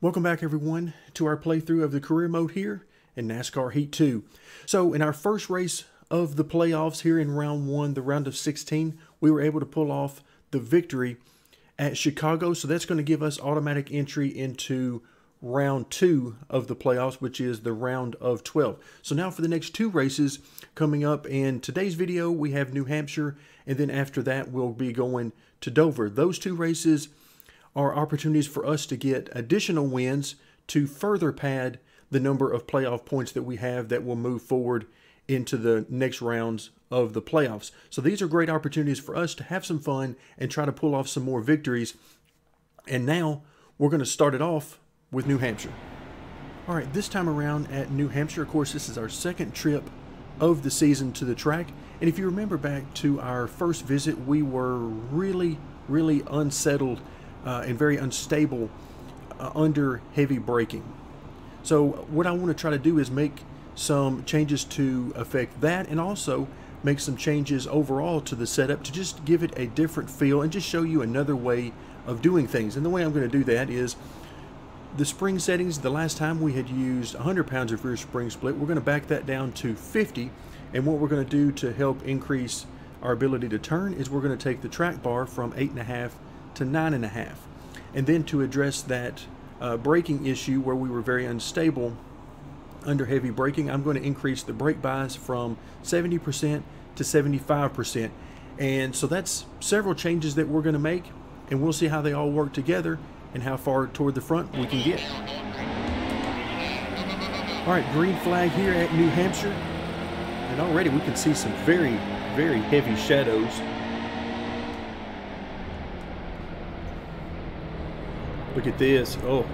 Welcome back everyone to our playthrough of the career mode here in NASCAR Heat 2. So in our first race of the playoffs here in round 1, the round of 16, we were able to pull off the victory at Chicago. So that's going to give us automatic entry into round 2 of the playoffs, which is the round of 12. So now for the next 2 races coming up in today's video, we have New Hampshire, and then after that we'll be going to Dover. Those 2 races are opportunities for us to get additional wins to further pad the number of playoff points that we have that will move forward into the next rounds of the playoffs. So these are great opportunities for us to have some fun and try to pull off some more victories. And now we're going to start it off with New Hampshire. All right, this time around at New Hampshire, of course, this is our second trip of the season to the track. And if you remember back to our first visit, we were really unsettled and very unstable under heavy braking. So what I want to try to do is make some changes to affect that, and also make some changes overall to the setup to just give it a different feel and just show you another way of doing things. And the way I'm going to do that is the spring settings. The last time we had used 100 pounds of rear spring split. We're going to back that down to 50, and what we're going to do to help increase our ability to turn is we're going to take the track bar from 8.5 to 9.5. And then to address that braking issue where we were very unstable under heavy braking, I'm going to increase the brake bias from 70% to 75%. And so that's several changes that we're going to make, and we'll see how they all work together and how far toward the front we can get. All right, green flag here at New Hampshire, and already we can see some very heavy shadows. Look at this. Oh,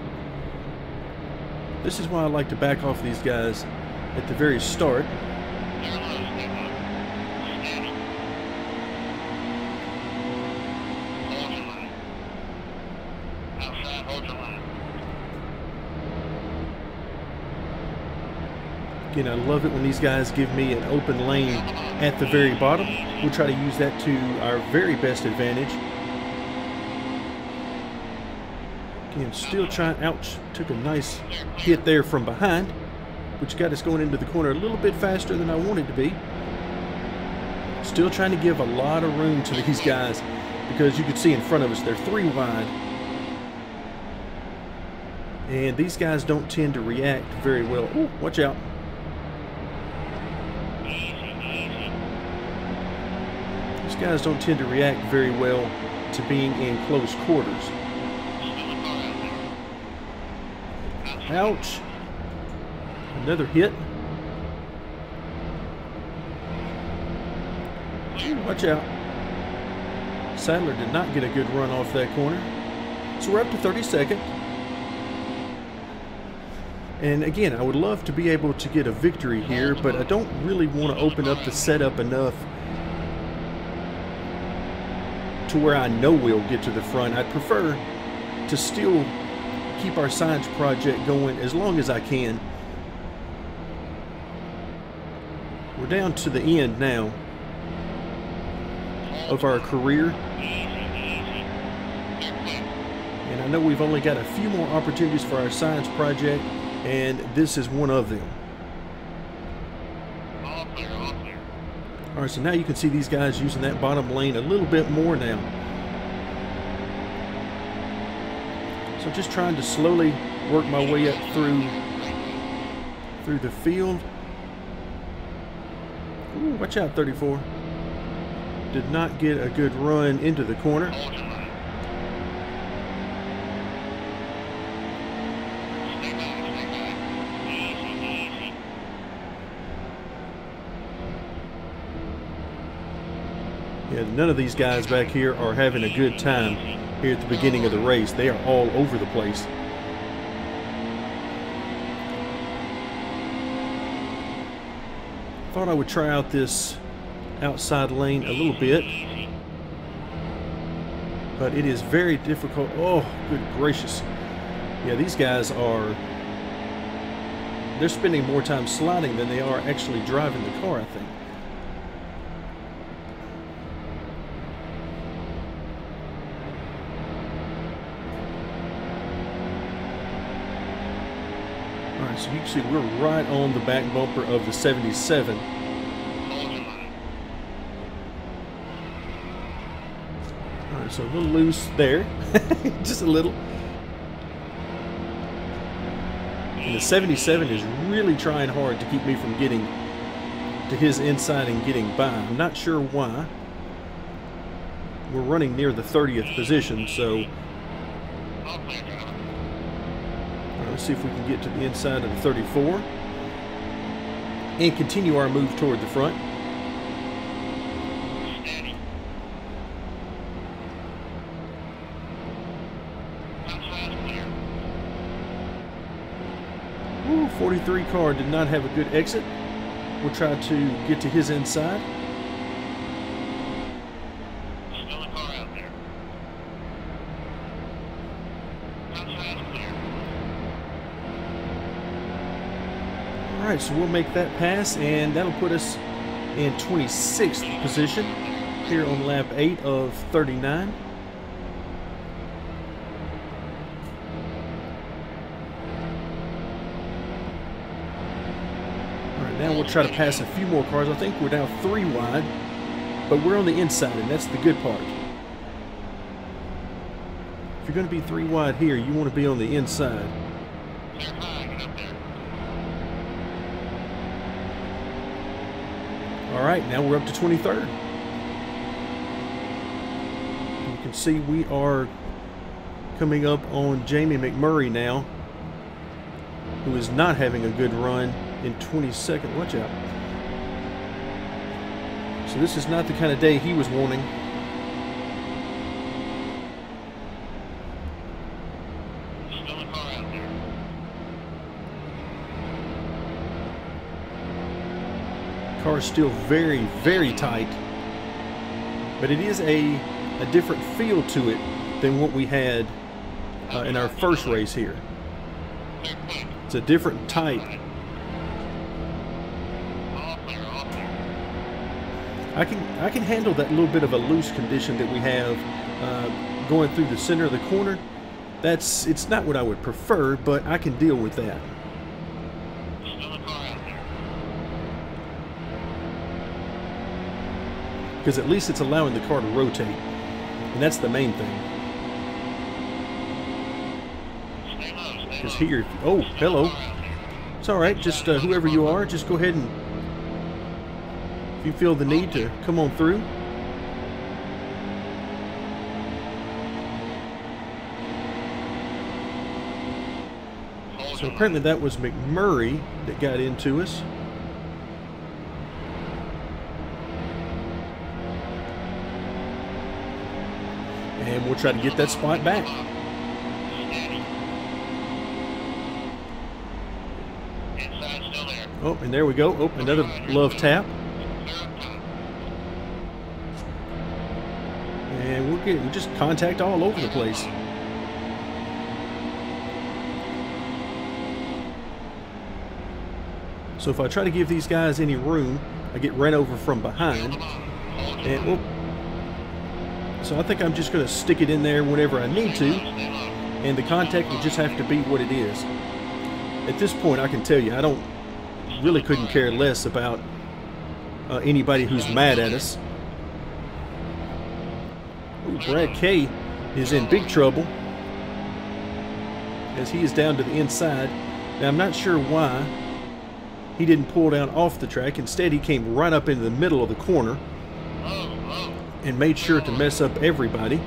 this is why I like to back off these guys at the very start. Again, I love it when these guys give me an open lane at the very bottom. We'll try to use that to our very best advantage. And still trying, ouch, took a nice hit there from behind, which got us going into the corner a little bit faster than I wanted to be. Still trying to give a lot of room to these guys, because you can see in front of us, they're 3 wide. And these guys don't tend to react very well. Ooh, watch out. These guys don't tend to react very well to being in close quarters. Ouch. Another hit. Ooh, watch out. Sadler did not get a good run off that corner. So we're up to 32nd. And again, I would love to be able to get a victory here, but I don't really want to open up the setup enough to where I know we'll get to the front. I'd prefer to still keep our science project going as long as I can. We're down to the end now of our career, and I know we've only got a few more opportunities for our science project, and this is one of them. Alright, so now you can see these guys using that bottom lane a little bit more now. So just trying to slowly work my way up through the field. Ooh, watch out, 34. Did not get a good run into the corner. Yeah, none of these guys back here are having a good time here at the beginning of the race. They are all over the place. Thought I would try out this outside lane a little bit, but it is very difficult. Oh, good gracious. Yeah, these guys they're spending more time sliding than they are actually driving the car, I think. So you can see we're right on the back bumper of the 77. All right, so a little loose there, just a little. And the 77 is really trying hard to keep me from getting to his inside and getting by. I'm not sure why. We're running near the 30th position, so let's see if we can get to the inside of the 34 and continue our move toward the front. Ooh, 43 car did not have a good exit. We'll try to get to his inside. Still a car out there. All right, so we'll make that pass, and that'll put us in 26th position here on lap 8 of 39. All right, now we'll try to pass a few more cars. I think we're now 3 wide, but we're on the inside, and that's the good part. If you're going to be 3 wide here, you want to be on the inside. All right, now we're up to 23rd. You can see we are coming up on Jamie McMurray now, who is not having a good run in 22nd. Watch out. So this is not the kind of day he was wanting. Still a car out there. Car is still very, very tight, but it is a different feel to it than what we had in our first race here. It's a different type. I can handle that little bit of a loose condition that we have going through the center of the corner. It's not what I would prefer, but I can deal with that. Because at least it's allowing the car to rotate, and that's the main thing. Because here, oh, hello. It's all right, just whoever you are, just go ahead and, if you feel the need to come on through. So apparently that was McMurray that got into us. And we'll try to get that spot back. Oh, and there we go. Oh, another love tap. And we're getting just contact all over the place. So if I try to give these guys any room, I get ran over from behind. And well, so I think I'm just going to stick it in there whenever I need to, and the contact will just have to be what it is. At this point, I can tell you, I really couldn't care less about anybody who's mad at us. Ooh, Brad Kay is in big trouble as he is down to the inside. Now, I'm not sure why he didn't pull down off the track. Instead, he came right up into the middle of the corner and made sure to mess up everybody.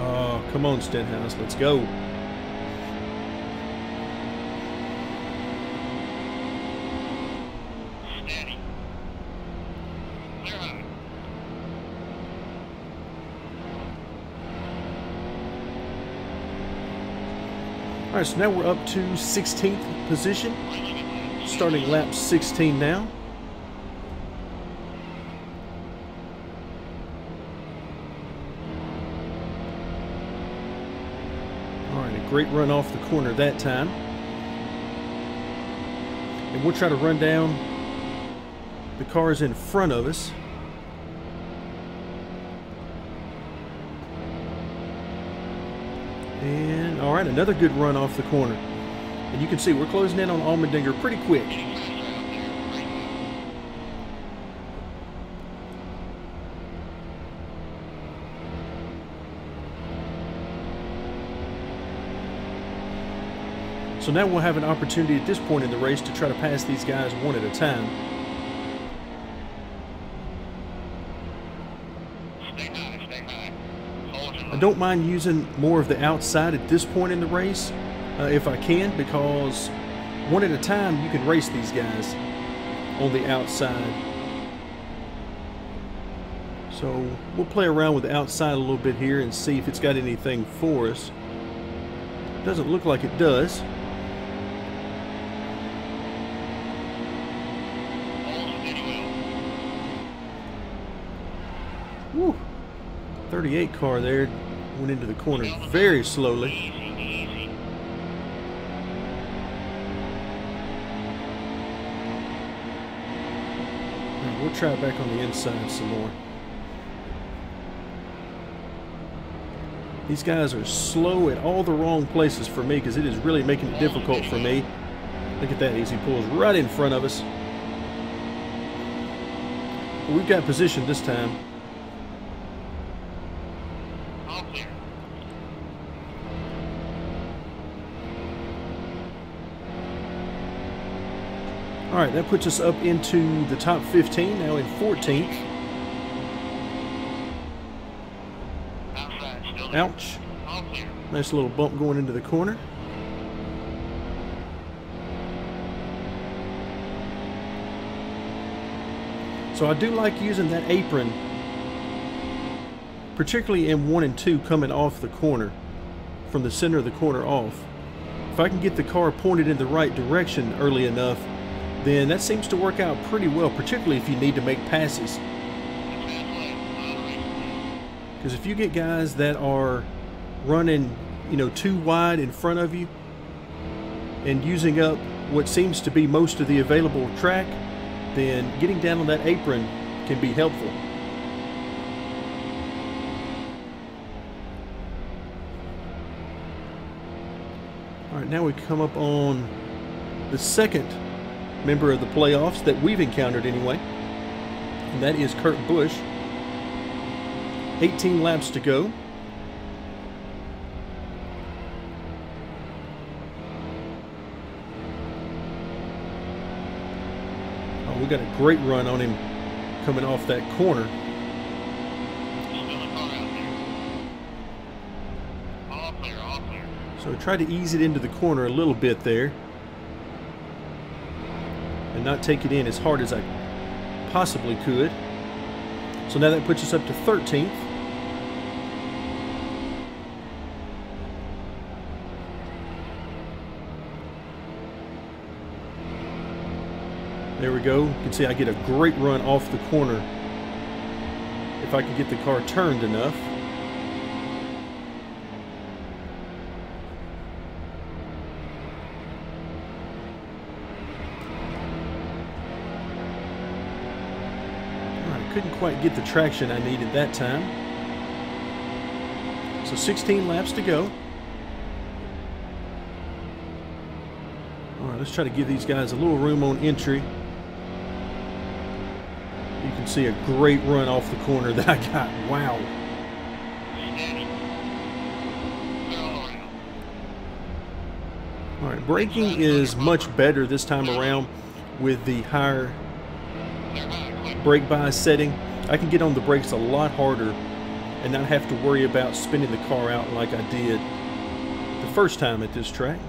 Oh, come on, Stenhouse, let's go. All right, so now we're up to 16th position, starting lap 16 now. All right, a great run off the corner that time. And we'll try to run down the cars in front of us. And all right, another good run off the corner. And you can see we're closing in on Allmendinger pretty quick. So now we'll have an opportunity at this point in the race to try to pass these guys one at a time. Stay high. Hold your I don't mind using more of the outside at this point in the race if I can, because one at a time you can race these guys on the outside. So we'll play around with the outside a little bit here and see if it's got anything for us. Doesn't look like it does. Woo. 38 car there went into the corner very slowly. Easy. And we'll try back on the inside some more. These guys are slow at all the wrong places for me because it is really making it difficult for me. Look at that, easy pulls right in front of us. But we've got position this time. All clear. All right, that puts us up into the top 15, now in 14th. Outside, still there. Ouch. All clear. Nice little bump going into the corner. So I do like using that apron, particularly in 1 and 2 coming off the corner, from the center of the corner off. If I can get the car pointed in the right direction early enough, then that seems to work out pretty well, particularly if you need to make passes. Because if you get guys that are running, you know, too wide in front of you and using up what seems to be most of the available track, then getting down on that apron can be helpful. All right, now we come up on the second member of the playoffs that we've encountered anyway, and that is Kurt Busch. 18 laps to go. Oh, we got a great run on him coming off that corner. Still a car out there. All clear. So I tried to ease it into the corner a little bit there and not take it in as hard as I possibly could. So now that puts us up to 13th. There we go. You can see I get a great run off the corner if I can get the car turned enough. Couldn't quite get the traction I needed that time. So 16 laps to go. All right, let's try to give these guys a little room on entry. You can see a great run off the corner that I got. Wow. All right, braking is much better this time around with the higher brake bias setting. I can get on the brakes a lot harder and not have to worry about spinning the car out like I did the first time at this track.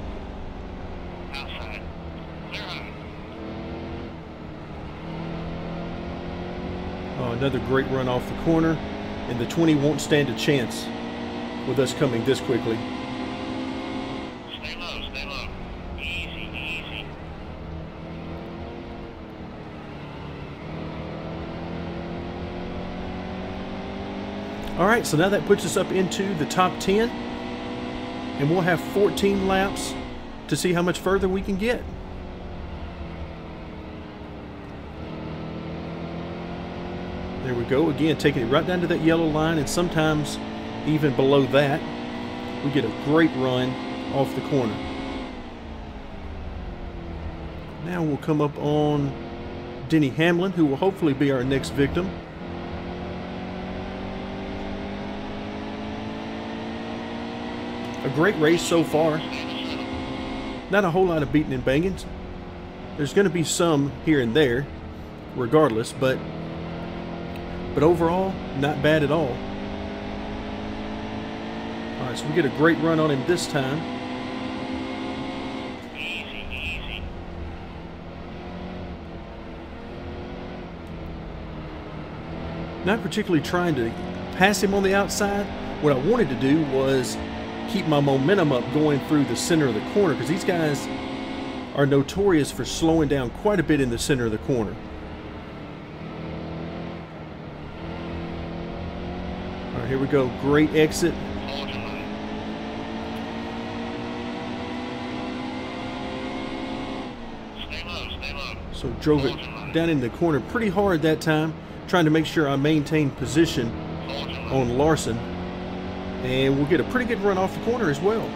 Outside. Clear high. Oh, another great run off the corner, and the 20 won't stand a chance with us coming this quickly. Stay low. Easy. All right, so now that puts us up into the top 10, and we'll have 14 laps to see how much further we can get. There we go. Again, taking it right down to that yellow line, and sometimes even below that. We get a great run off the corner. Now we'll come up on Denny Hamlin, who will hopefully be our next victim. A great race so far. Not a whole lot of beating and banging. There's going to be some here and there, regardless, but overall, not bad at all. All right, so we get a great run on him this time. Easy, easy. Not particularly trying to pass him on the outside. What I wanted to do was keep my momentum up going through the center of the corner, because these guys are notorious for slowing down quite a bit in the center of the corner. All right, here we go. Great exit. Hold your line. Stay low, stay low. So drove it down in the corner pretty hard that time, trying to make sure I maintain position Hold your line. on Larson. And we'll get a pretty good run off the corner as well.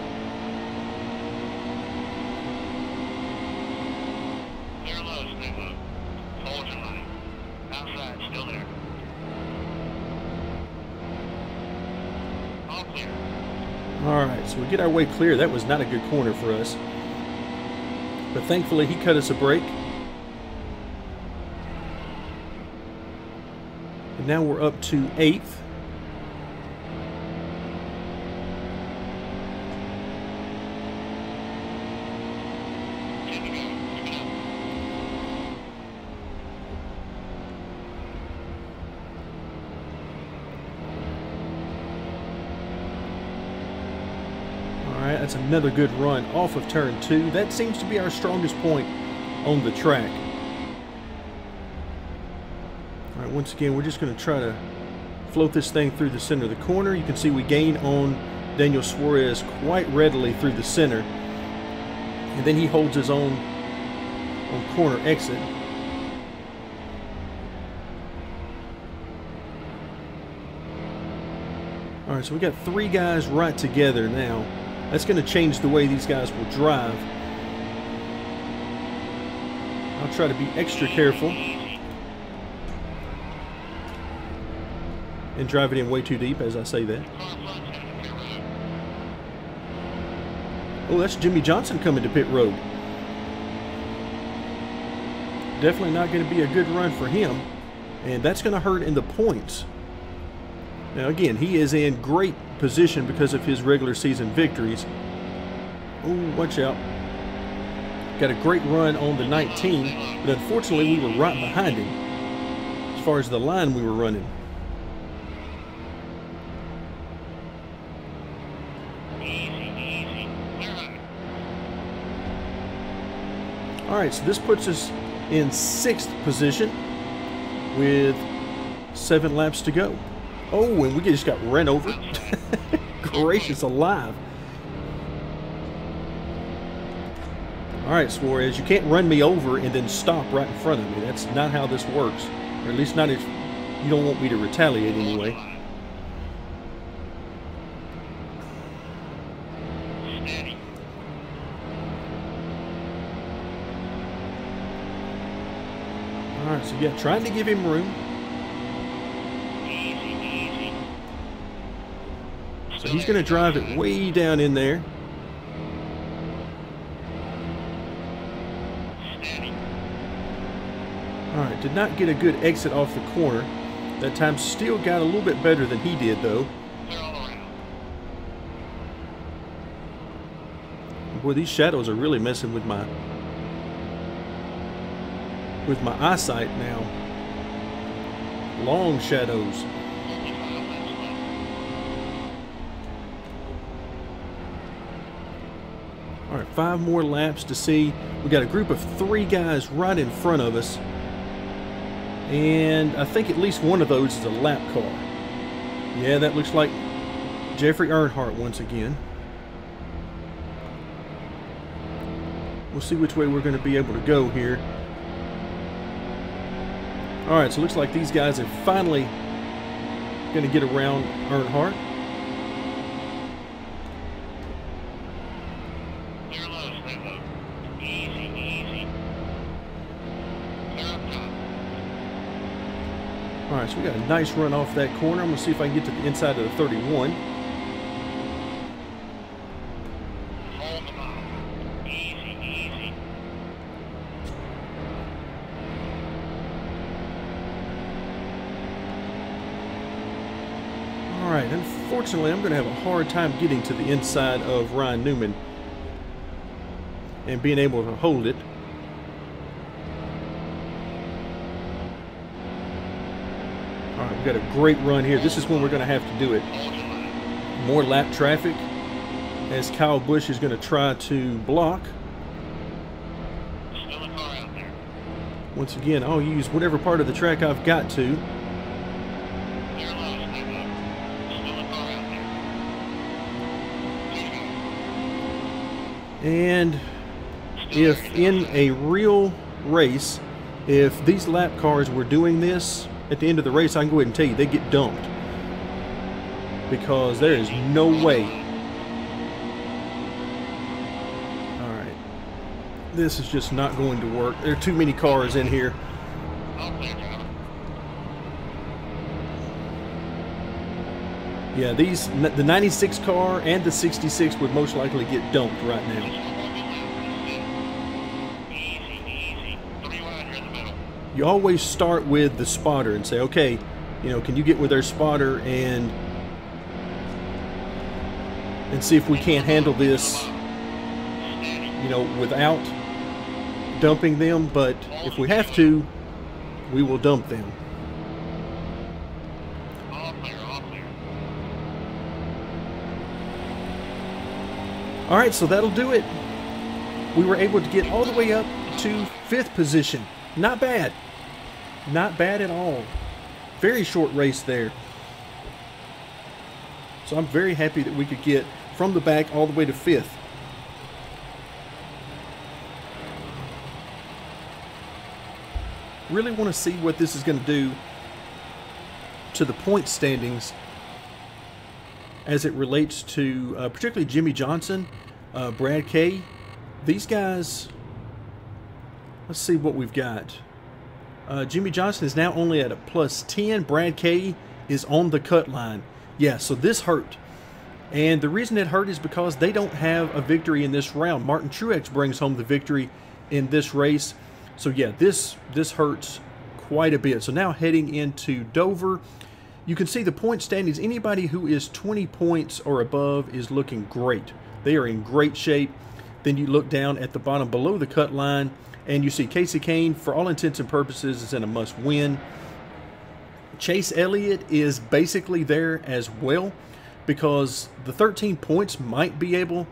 Clear low, stay low. Hold your line. Outside, still there. All clear. All right, so we get our way clear. That was not a good corner for us. But thankfully, he cut us a break. And now we're up to 8th. Keep it going, keep it up. All right, that's another good run off of turn 2. That seems to be our strongest point on the track. All right, once again, we're just going to try to float this thing through the center of the corner. You can see we gain on Daniel Suarez quite readily through the center. And then he holds his own on corner exit. All right, so we got 3 guys right together now. That's going to change the way these guys will drive. I'll try to be extra careful and drive it in way too deep as I say that. Oh, that's Jimmy Johnson coming to pit road. Definitely not going to be a good run for him, and that's going to hurt in the points. Now again, he is in great position because of his regular season victories. Oh, watch out. Got a great run on the 19, but unfortunately we were right behind him as far as the line we were running. All right, so this puts us in 6th position with 7 laps to go. Oh, and we just got ran over. Gracious alive. All right, Suarez, you can't run me over and then stop right in front of me. That's not how this works. Or at least not if you don't want me to retaliate anyway. Steady. All right, so yeah, trying to give him room. So he's going to drive it way down in there. Steady. All right, did not get a good exit off the corner. That time still got a little bit better than he did, though. Clear all around. Boy, these shadows are really messing with my eyesight now. Long shadows. Only 5 laps left. All right, 5 more laps to see. We got a group of 3 guys right in front of us. And I think at least one of those is a lap car. Yeah, that looks like Jeffrey Earnhardt once again. We'll see which way we're going to be able to go here. All right, so it looks like these guys are finally going to get around Earnhardt. Clear low, stay low. Easy, easy. Clear up top. All right, so we got a nice run off that corner. I'm going to see if I can get to the inside of the 31. Hold them out. Easy, easy. All right, unfortunately, I'm going to have a hard time getting to the inside of Ryan Newman and being able to hold it. All right, we've got a great run here. This is when we're going to have to do it. Hold your line. More lap traffic as Kyle Busch is going to try to block. Still a car out there. Once again, I'll use whatever part of the track I've got to. Clear low, stay low. Still a car out there. Keep going. And if in a real race, if these lap cars were doing this at the end of the race, I can go ahead and tell you they get dumped, because there is no way. All right, this is just not going to work. There are too many cars in here. All clear, driver. Yeah, the 96 car and the 66 would most likely get dumped right now. Easy, easy. 3 wide here in the middle. You always start with the spotter and say, okay, you know, can you get with their spotter and see if we can't handle this, you know, without dumping them. But if we have to, we will dump them. All clear, all clear. All right, so that'll do it. We were able to get all the way up to 5th position. Not bad. Not bad at all. Very short race there. So I'm very happy that we could get from the back all the way to 5th. Really want to see what this is going to do to the point standings as it relates to particularly Jimmy Johnson, Brad Kay. These guys, let's see what we've got. Jimmy Johnson is now only at a +10. Brad Kay is on the cut line. Yeah, so this hurt. And the reason it hurt is because they don't have a victory in this round. Martin Truex brings home the victory in this race. So yeah, this hurts quite a bit. So now heading into Dover, you can see the point standings. Anybody who is 20 points or above is looking great. They are in great shape. Then you look down at the bottom below the cut line, and you see Casey Kane, for all intents and purposes, is in a must-win. Chase Elliott is basically there as well, because the 13 points might be able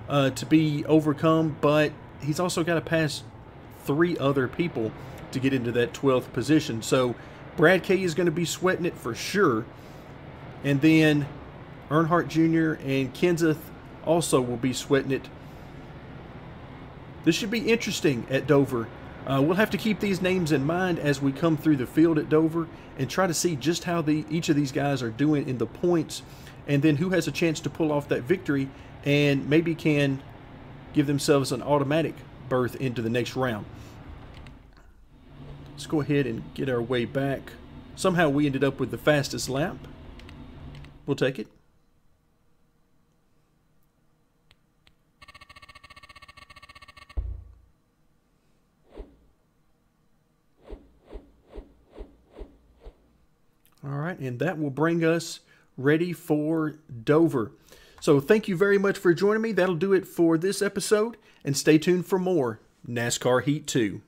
to be overcome, but he's also got to pass 3 other people to get into that 12th position. So Brad Kay is going to be sweating it for sure. And then Earnhardt Jr. and Kenseth also will be sweating it. This should be interesting at Dover. We'll have to keep these names in mind as we come through the field at Dover and try to see just how each of these guys are doing in the points, and then who has a chance to pull off that victory and maybe can give themselves an automatic berth into the next round. Let's go ahead and get our way back. Somehow we ended up with the fastest lap. We'll take it. All right, and that will bring us ready for Dover. So thank you very much for joining me. That'll do it for this episode, and stay tuned for more NASCAR Heat 2.